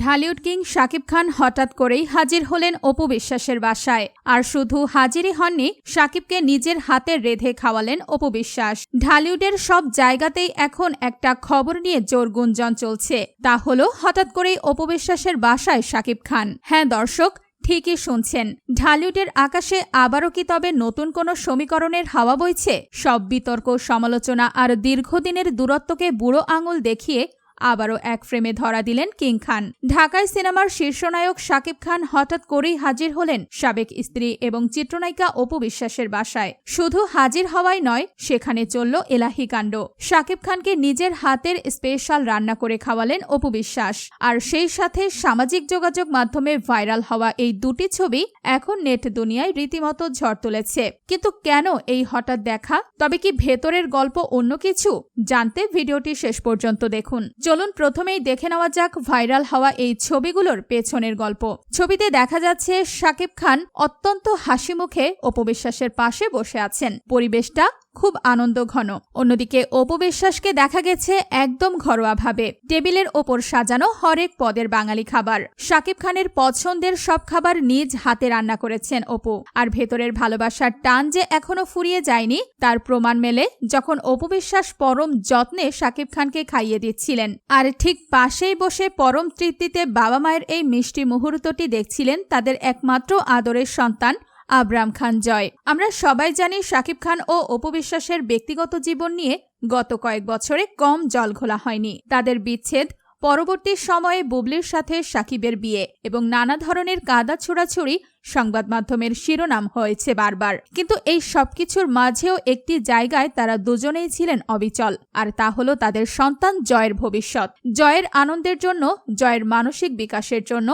Dhallywood king Shakib Khan হঠাৎ করেই হাজির হলেন অপু বিশ্বাসের বাসায়। আর শুধু হাজিরই হননি, শাকিবকে নিজের হাতে রেঁধে খাওয়ালেন অপু বিশ্বাস। ঢালিউডের সব জায়গাতেই এখন একটা খবর নিয়ে জোর গুঞ্জন চলছে, তা হলো হঠাৎ করেই অপু বিশ্বাসের বাসায় শাকিব খান। হ্যাঁ দর্শক, ঠিকই শুনছেন, ঢালিউডের আকাশে আবারও কি তবে নতুন কোনো সমীকরণের হাওয়া বইছে? সব বিতর্ক, সমালোচনা আর দীর্ঘদিনের দূরত্বকে বুড়ো আঙুল দেখিয়ে আবারও এক ফ্রেমে ধরা দিলেন কিং খান। ঢাকায় সিনেমার শীর্ষনায়ক শাকিব খান হঠাৎ করেই হাজির হলেন সাবেক স্ত্রী এবং চিত্রনায়িকা অপু বিশ্বাসের বাসায়। শুধু হাজির হওয়াই নয়, সেখানে চলল এলাহি কাণ্ড। শাকিব খানকে নিজের হাতের স্পেশাল রান্না করে খাওয়ালেন অপু বিশ্বাস। আর সেই সাথে সামাজিক যোগাযোগ মাধ্যমে ভাইরাল হওয়া এই দুটি ছবি এখন নেট দুনিয়ায় রীতিমতো ঝড় তুলেছে। কিন্তু কেন এই হঠাৎ দেখা? তবে কি ভেতরের গল্প অন্য কিছু? জানতে ভিডিওটি শেষ পর্যন্ত দেখুন। চলুন প্রথমেই দেখে নেওয়া যাক ভাইরাল হওয়া এই ছবিগুলোর পেছনের গল্প। ছবিতে দেখা যাচ্ছে শাকিব খান অত্যন্ত হাসি মুখে অপু বিশ্বাসের পাশে বসে আছেন। পরিবেশটা খুব আনন্দ ঘন। অন্যদিকে অপু বিশ্বাসকে দেখা গেছে একদম ঘরোয়াভাবে টেবিলের ওপর সাজানো হরেক পদের বাঙালি খাবার। শাকিব খানের পছন্দের সব খাবার নিজ হাতে রান্না করেছেন অপু। আর ভেতরের ভালোবাসার টান যে এখনো ফুরিয়ে যায়নি তার প্রমাণ মেলে যখন অপু বিশ্বাস পরম যত্নে শাকিব খানকে খাইয়ে দিচ্ছিলেন। আর ঠিক পাশেই বসে পরম তৃপ্তিতে বাবা মায়ের এই মিষ্টি মুহূর্তটি দেখছিলেন তাদের একমাত্র আদরের সন্তান আবরাম খান জয়। আমরা সবাই জানি শাকিব খান ও অপু বিশ্বাসের ব্যক্তিগত জীবন নিয়ে গত কয়েক বছরে কম জল ঘোলা হয়নি। তাদের বিচ্ছেদ, পরবর্তী সময়ে বুবলির সাথে শাকিবের বিয়ে এবং নানা ধরনের কাদা ছোড়াছুড়ি সংবাদ মাধ্যমের শিরোনাম হয়েছে বারবার। কিন্তু এই সবকিছুর মাঝেও একটি জায়গায় তারা দুজনেই ছিলেন অবিচল, আর তা হলো তাদের সন্তান জয়ের ভবিষ্যৎ। জয়ের আনন্দের জন্য, জয়ের মানসিক বিকাশের জন্য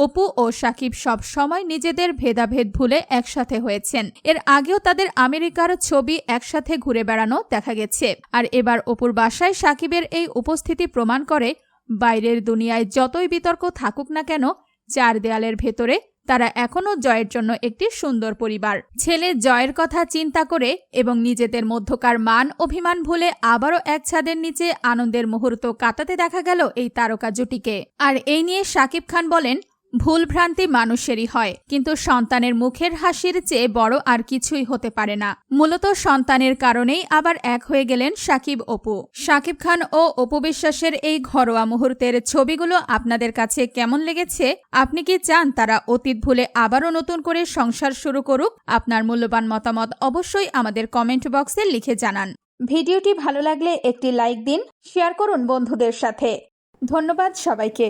অপু ও শাকিব সব সময় নিজেদের ভেদাভেদ ভুলে একসাথে হয়েছেন। এর আগেও তাদের আমেরিকার ছবি একসাথে ঘুরে বেড়ানো দেখা গেছে। আর এবার অপুর বাসায় শাকিবের এই উপস্থিতি প্রমাণ করে বাইরের দুনিয়ায় যতই বিতর্ক থাকুক না কেন, চার দেয়ালের ভেতরে তারা এখনো জয়ের জন্য একটি সুন্দর পরিবার। ছেলে জয়ের কথা চিন্তা করে এবং নিজেদের মধ্যকার মান অভিমান ভুলে আবারও এক ছাদের নিচে আনন্দের মুহূর্ত কাটাতে দেখা গেল এই তারকা জুটিকে। আর এই নিয়ে শাকিব খান বলেন, ভুলভ্রান্তি মানুষেরই হয়, কিন্তু সন্তানের মুখের হাসির চেয়ে বড় আর কিছুই হতে পারে না। মূলত সন্তানের কারণেই আবার এক হয়ে গেলেন শাকিব অপু। শাকিব খান ও অপু বিশ্বাসের এই ঘরোয়া মুহূর্তের ছবিগুলো আপনাদের কাছে কেমন লেগেছে? আপনি কি চান তারা অতীত ভুলে আবারও নতুন করে সংসার শুরু করুক? আপনার মূল্যবান মতামত অবশ্যই আমাদের কমেন্ট বক্সে লিখে জানান। ভিডিওটি ভালো লাগলে একটি লাইক দিন, শেয়ার করুন বন্ধুদের সাথে। ধন্যবাদ সবাইকে।